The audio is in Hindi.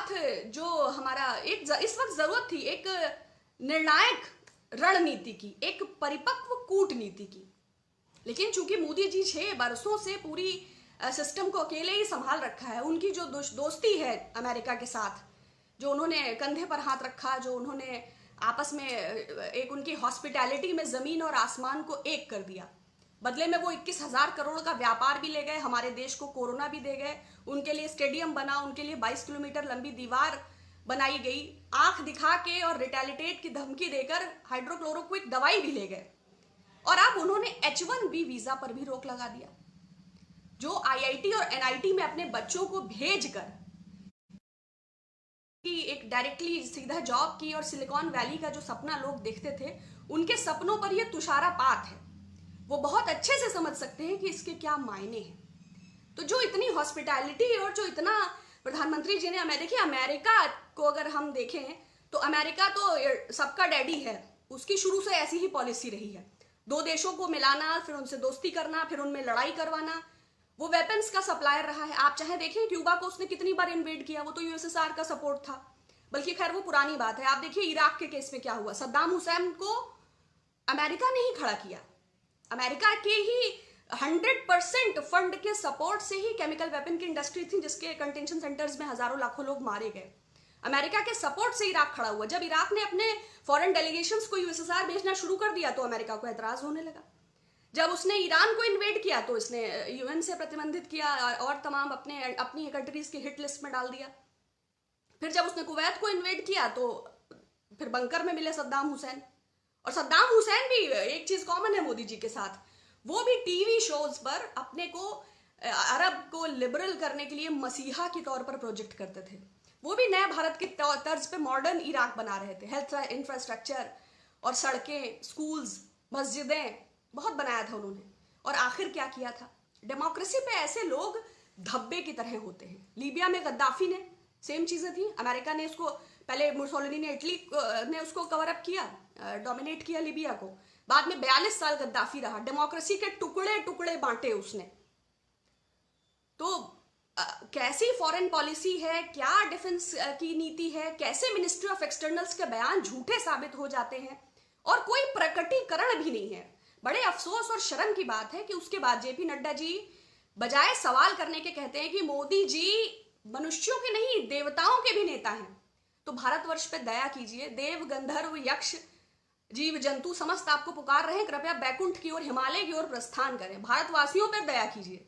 साथ जो हमारा इस वक्त जरूरत थी एक निर्णायक रणनीति की, एक परिपक्व कूटनीति की, लेकिन चूंकि मोदी जी 6 बरसों से पूरी सिस्टम को अकेले ही संभाल रखा है, उनकी जो दोस्ती है अमेरिका के साथ, जो उन्होंने कंधे पर हाथ रखा, जो उन्होंने आपस में एक उनकी हॉस्पिटैलिटी में जमीन और आसमान को एक कर दिया, बदले में वो 21,000 करोड़ का व्यापार भी ले गए, हमारे देश को कोरोना भी दे गए, उनके लिए स्टेडियम बना, उनके लिए 22 किलोमीटर लंबी दीवार बनाई गई, आंख दिखा के और रिटेलिटेट की धमकी देकर हाइड्रोक्लोरोक्विक दवाई भी ले गए, और अब उन्होंने H1B वीजा पर भी रोक लगा दिया। जो IIT और NIT में अपने बच्चों को भेजकर एक डायरेक्टली सीधा जॉब की और सिलिकॉन वैली का जो सपना लोग देखते थे, उनके सपनों पर यह तुषारापात है। वो बहुत अच्छे से समझ सकते हैं कि इसके क्या मायने हैं। तो जो इतनी हॉस्पिटैलिटी और जो इतना प्रधानमंत्री जी ने देखिए, अमेरिका को अगर हम देखें तो अमेरिका तो सबका डैडी है, उसकी शुरू से ऐसी ही पॉलिसी रही है, 2 देशों को मिलाना, फिर उनसे दोस्ती करना, फिर उनमें लड़ाई करवाना। वो वेपन्स का सप्लायर रहा है। आप चाहे देखें क्यूबा को उसने कितनी बार इन्वेड किया, वो तो USSR का सपोर्ट था, बल्कि खैर वो पुरानी बात है। आप देखिए इराक के केस में क्या हुआ, सद्दाम हुसैन को अमेरिका ने ही खड़ा किया, अमेरिका के ही 100% फंड के सपोर्ट से ही केमिकल वेपन की इंडस्ट्री थी, जिसके कंटेंशन सेंटर्स में हजारों लाखों लोग मारे गए। अमेरिका के सपोर्ट से इराक खड़ा हुआ। जब इराक ने अपने फॉरेन डेलीगेशंस को USSR भेजना शुरू कर दिया तो अमेरिका को एतराज होने लगा। जब उसने ईरान को इन्वेड किया तो इसने UN से प्रतिबंधित किया और तमाम अपनी कंट्रीज की हिट लिस्ट में डाल दिया। फिर जब उसने कुवैत को इन्वेड किया तो फिर बंकर में मिले सद्दाम हुसैन। और सद्दाम हुसैन भी, एक चीज कॉमन है मोदी जी के साथ, वो भी टीवी शोज पर अपने को अरब को लिबरल करने के लिए मसीहा के तौर पर प्रोजेक्ट करते थे। वो भी नए भारत की तर्ज पे मॉडर्न इराक बना रहे थे। हेल्थ इंफ्रास्ट्रक्चर और सड़कें, स्कूल्स, मस्जिदें बहुत बनाया था उन्होंने। और आखिर क्या किया था? डेमोक्रेसी पे ऐसे लोग धब्बे की तरह होते हैं। लीबिया में गद्दाफी ने सेम चीजें थी। अमेरिका ने उसको, पहले मुसोलिनी ने, इटली ने उसको कवर अप किया, डोमिनेट किया लीबिया को। बाद में 42 साल गद्दाफी रहा, डेमोक्रेसी के टुकड़े टुकड़े बांटे उसने। तो कैसी फॉरेन पॉलिसी है, क्या डिफेंस की नीति है, कैसे मिनिस्ट्री ऑफ एक्सटर्नल्स के बयान झूठे साबित हो जाते हैं और कोई प्रकटीकरण भी नहीं है। बड़े अफसोस और शर्म की बात है कि उसके बाद JP नड्डा जी बजाय सवाल करने के कहते हैं कि मोदी जी मनुष्यों के नहीं देवताओं के भी नेता हैं, तो भारतवर्ष पे दया कीजिए। देव, गंधर्व, यक्ष, जीव जंतु समस्त आपको पुकार रहे हैं, कृपया बैकुंठ की ओर, हिमालय की ओर प्रस्थान करें। भारतवासियों पर दया कीजिए।